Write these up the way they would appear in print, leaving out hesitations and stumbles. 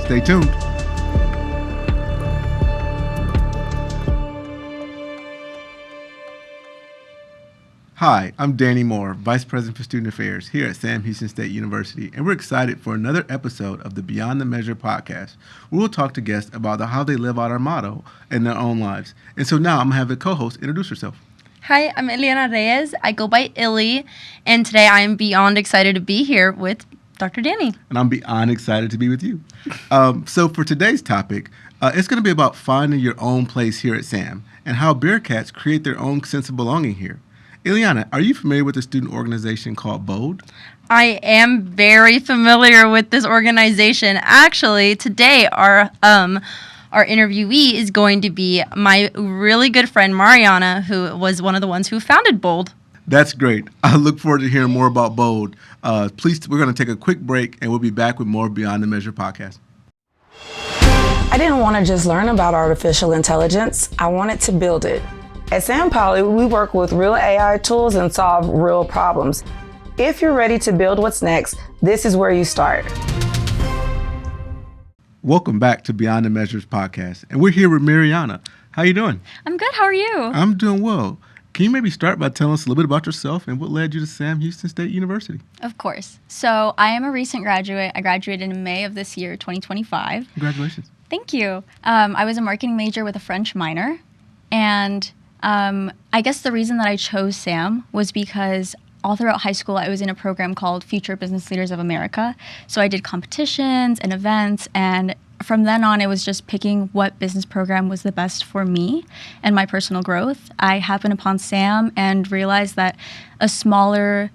Stay tuned. Hi, I'm Danny Moore, Vice President for Student Affairs here at Sam Houston State University, and we're excited for another episode of the Beyond the Measure podcast, where we'll talk to guests about how they live out our motto in their own lives. And so now I'm going to have the co-host introduce herself. Hi, I'm Mariana Reyes. I go by Illy, and today I am beyond excited to be here with Dr. Danny. And I'm beyond excited to be with you. So for today's topic, it's going to be about finding your own place here at SAM and how Bearkats create their own sense of belonging here. Ileana, are you familiar with a student organization called BOLD? I am very familiar with this organization. Actually, today our interviewee is going to be my really good friend Mariana, who was one of the ones who founded BOLD. That's great. I look forward to hearing more about BOLD. Please, we're going to take a quick break, and we'll be back with more Beyond the Measure podcast. I didn't want to just learn about artificial intelligence. I wanted to build it. At Sam Poly, we work with real AI tools and solve real problems. If you're ready to build what's next, this is where you start. Welcome back to Beyond the Measures podcast, and we're here with Mariana. How you doing? I'm good. How are you? I'm doing well. Can you maybe start by telling us a little bit about yourself and what led you to Sam Houston State University? Of course. So I am a recent graduate. I graduated in May of this year, 2025. Congratulations. Thank you. I was a marketing major with a French minor, and I guess the reason that I chose SAM was because all throughout high school, I was in a program called Future Business Leaders of America. So I did competitions and events, and from then on, it was just picking what business program was the best for me and my personal growth. I happened upon SAM and realized that a smaller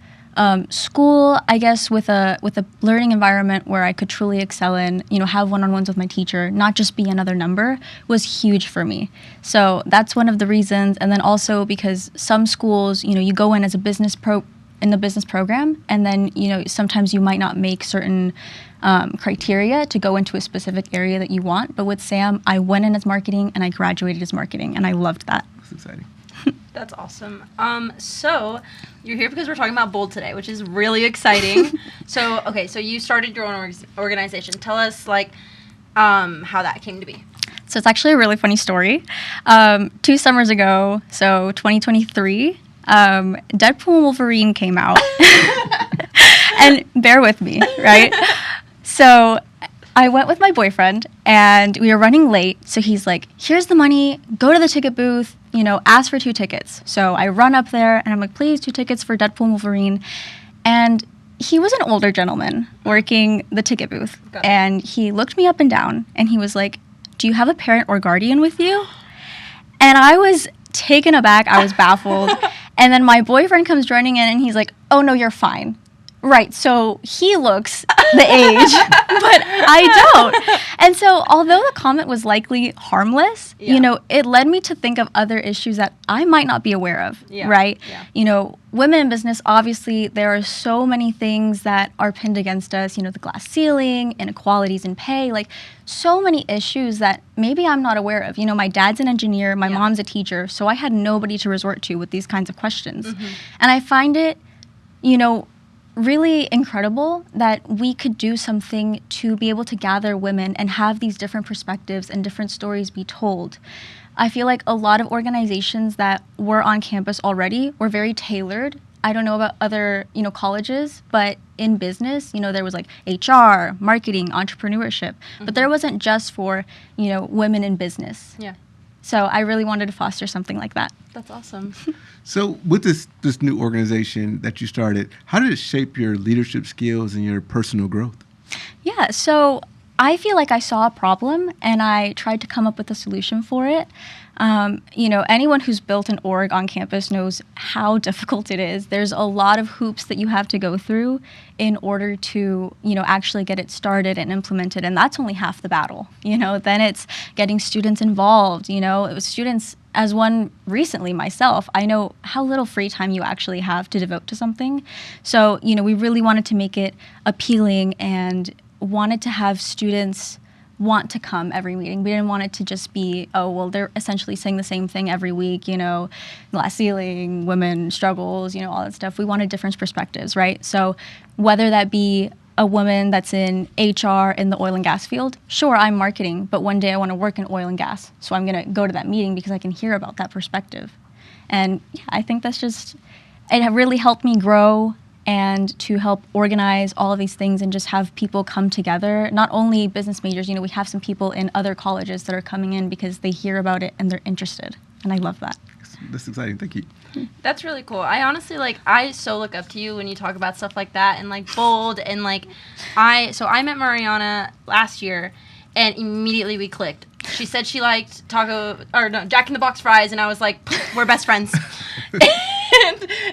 school, I guess, with a learning environment where I could truly excel in, have one-on-ones with my teacher, not just be another number, was huge for me. So that's one of the reasons. And then also because some schools, you go in as a business in the business program, and then, sometimes you might not make certain criteria to go into a specific area that you want. But with SAM, I went in as marketing and I graduated as marketing, and I loved that. That's exciting. That's awesome. So you're here because we're talking about BOLD today, which is really exciting. So you started your own organization. Tell us, how that came to be. So it's actually a really funny story. 2 summers ago, so 2023, Deadpool and Wolverine came out. And bear with me, right? So I went with my boyfriend, and we were running late. So he's like, here's the money. Go to the ticket booth, ask for 2 tickets. So I run up there, and I'm like, please, 2 tickets for Deadpool and Wolverine. And he was an older gentleman working the ticket booth. And he looked me up and down, and he was like, do you have a parent or guardian with you? And I was taken aback. I was baffled. And then my boyfriend comes running in, and he's like, oh, no, you're fine. Right, so he looks the age, but I don't. And so although the comment was likely harmless, it led me to think of other issues that I might not be aware of, right? Yeah. Women in business, obviously, there are so many things that are pinned against us, the glass ceiling, inequalities in pay, so many issues that maybe I'm not aware of. My dad's an engineer, my mom's a teacher, so I had nobody to resort to with these kinds of questions. Mm-hmm. And I find it, really incredible that we could do something to be able to gather women and have these different perspectives and different stories be told. I feel like a lot of organizations that were on campus already were very tailored. I don't know about other, colleges, but in business, there was HR, marketing, entrepreneurship, but there wasn't just for, women in business. Yeah. So I really wanted to foster something like that. That's awesome. So with this new organization that you started, how did it shape your leadership skills and your personal growth? Yeah, so I feel like I saw a problem and I tried to come up with a solution for it. Anyone who's built an org on campus knows how difficult it is. There's a lot of hoops that you have to go through in order to, actually get it started and implemented. And that's only half the battle. Then it's getting students involved. It was students, as one recently myself, I know how little free time you actually have to devote to something. So, we really wanted to make it appealing and wanted to have students want to come every meeting. We didn't want it to just be, they're essentially saying the same thing every week, glass ceiling, women struggles, all that stuff. We wanted different perspectives, right? So whether that be a woman that's in HR in the oil and gas field. Sure, I'm marketing, but one day I want to work in oil and gas. So I'm going to go to that meeting because I can hear about that perspective. And yeah, I think that's just, it really helped me grow and to help organize all of these things and just have people come together. Not only business majors, we have some people in other colleges that are coming in because they hear about it and they're interested. And I love that. That's exciting. Thank you. That's really cool. I honestly, I so look up to you when you talk about stuff like that and, bold. And, I met Mariana last year, and immediately we clicked. She said she liked Jack in the Box fries, and I was like, we're best friends.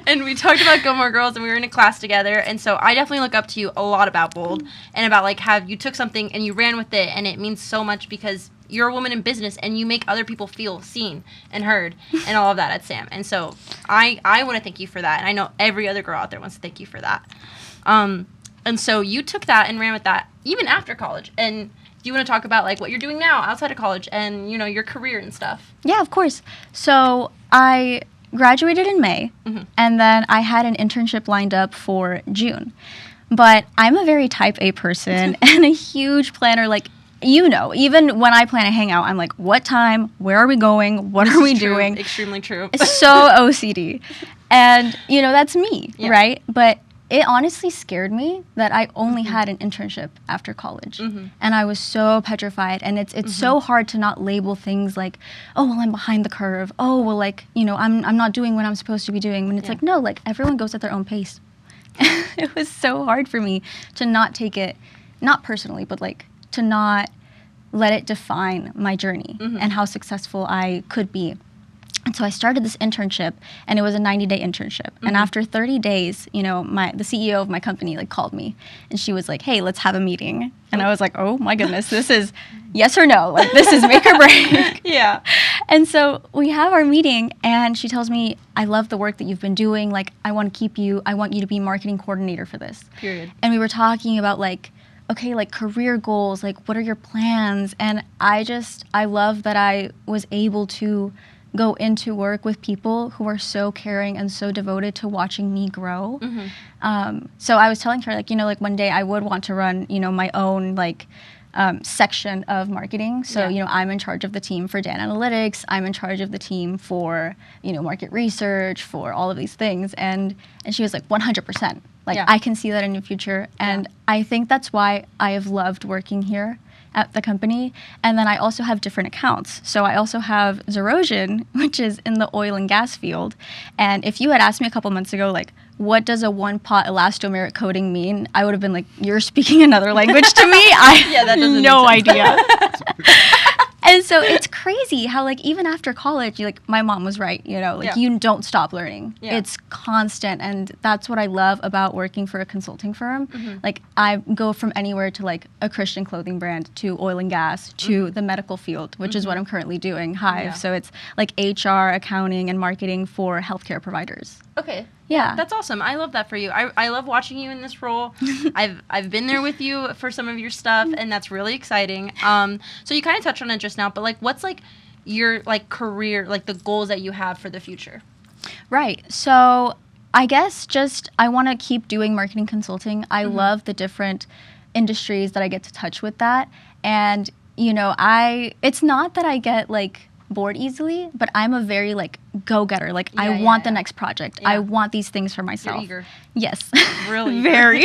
and we talked about Gilmore Girls, and we were in a class together. And so I definitely look up to you a lot about bold and about, how you took something and you ran with it, and it means so much because you're a woman in business and you make other people feel seen and heard and all of that at SAM. And so I want to thank you for that. And I know every other girl out there wants to thank you for that. And so you took that and ran with that even after college. And do you want to talk about what you're doing now outside of college and, your career and stuff? Yeah, of course. So I graduated in May, and then I had an internship lined up for June. But I'm a very type A person and a huge planner. Even when I plan a hangout, I'm like, what time? Where are we going? What are we doing? Extremely true. It's so OCD. And, that's me, right? But it honestly scared me that I only had an internship after college. And I was so petrified. And it's so hard to not label things like, oh, well, I'm behind the curve. Oh, well, I'm not doing what I'm supposed to be doing. When it's no, everyone goes at their own pace. It was so hard for me to not take it, not personally, but to not let it define my journey and how successful I could be. And so I started this internship, and it was a 90-day internship. And after 30 days, the CEO of my company called me, and she was like, hey, let's have a meeting. And I was like, oh my goodness, this is yes or no. This is make or break. Yeah. And so we have our meeting, and she tells me, I love the work that you've been doing. I want to keep you. I want you to be marketing coordinator for this. Period. And we were talking about okay, career goals, what are your plans? And I love that I was able to go into work with people who are so caring and so devoted to watching me grow. So I was telling her, one day I would want to run, my own, section of marketing. So, I'm in charge of the team for data analytics. I'm in charge of the team for, market research, for all of these things. And she was 100%. I can see that in the future. And I think that's why I have loved working here at the company. And then I also have different accounts. So I also have Zerosian, which is in the oil and gas field. And if you had asked me a couple months ago, what does a one-pot elastomeric coating mean? I would have been you're speaking another language to me? I have no idea. And so it's crazy how, even after college, my mom was right, you don't stop learning. Yeah. It's constant, and that's what I love about working for a consulting firm. I go from anywhere to, a Christian clothing brand to oil and gas to the medical field, which is what I'm currently doing, Hive. Yeah. So it's, HR, accounting, and marketing for healthcare providers. Okay. Yeah. That's awesome. I love that for you. I love watching you in this role. I've been there with you for some of your stuff, and that's really exciting. So you kind of touched on it just now, but what's your career, the goals that you have for the future? Right. So I guess I want to keep doing marketing consulting. I love the different industries that I get to touch with that. And, it's not that I get bored easily, but I'm a very go-getter. I want the next project. Yeah. I want these things for myself. You're eager. Yes. Really? Very.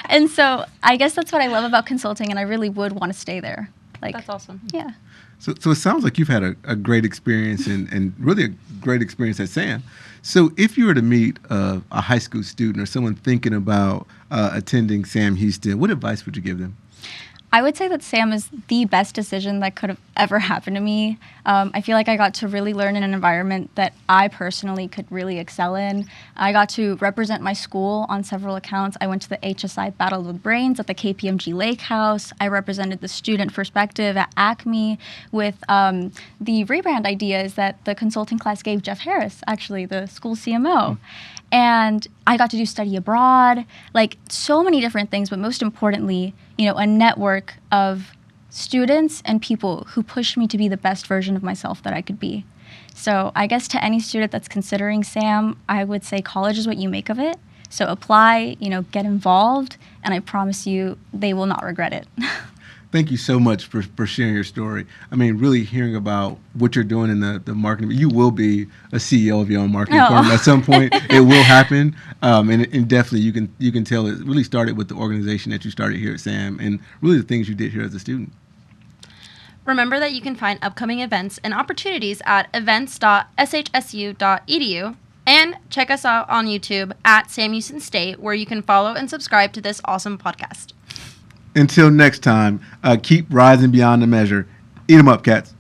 And so I guess that's what I love about consulting, and I really would want to stay there. That's awesome. Yeah. So it sounds like you've had a great experience and really a great experience at SAM. So if you were to meet a high school student or someone thinking about attending Sam Houston, what advice would you give them? I would say that SAM is the best decision that could have ever happened to me. I feel like I got to really learn in an environment that I personally could really excel in. I got to represent my school on several accounts. I went to the HSI Battle of the Brains at the KPMG Lake House. I represented the student perspective at Acme with the rebrand ideas that the consulting class gave Jeff Harris, actually, the school CMO. And I got to do study abroad, so many different things, but most importantly, a network of students and people who pushed me to be the best version of myself that I could be. So I guess to any student that's considering SAM, I would say college is what you make of it. So apply, get involved, and I promise you they will not regret it. Thank you so much for sharing your story. I mean, really hearing about what you're doing in the marketing. You will be a CEO of your own marketing firm at some point. It will happen, and definitely you can tell it really started with the organization that you started here at SAM, and really the things you did here as a student. Remember that you can find upcoming events and opportunities at events.shsu.edu, and check us out on YouTube at Sam Houston State, where you can follow and subscribe to this awesome podcast. Until next time, keep rising beyond the measure. Eat 'em up, cats.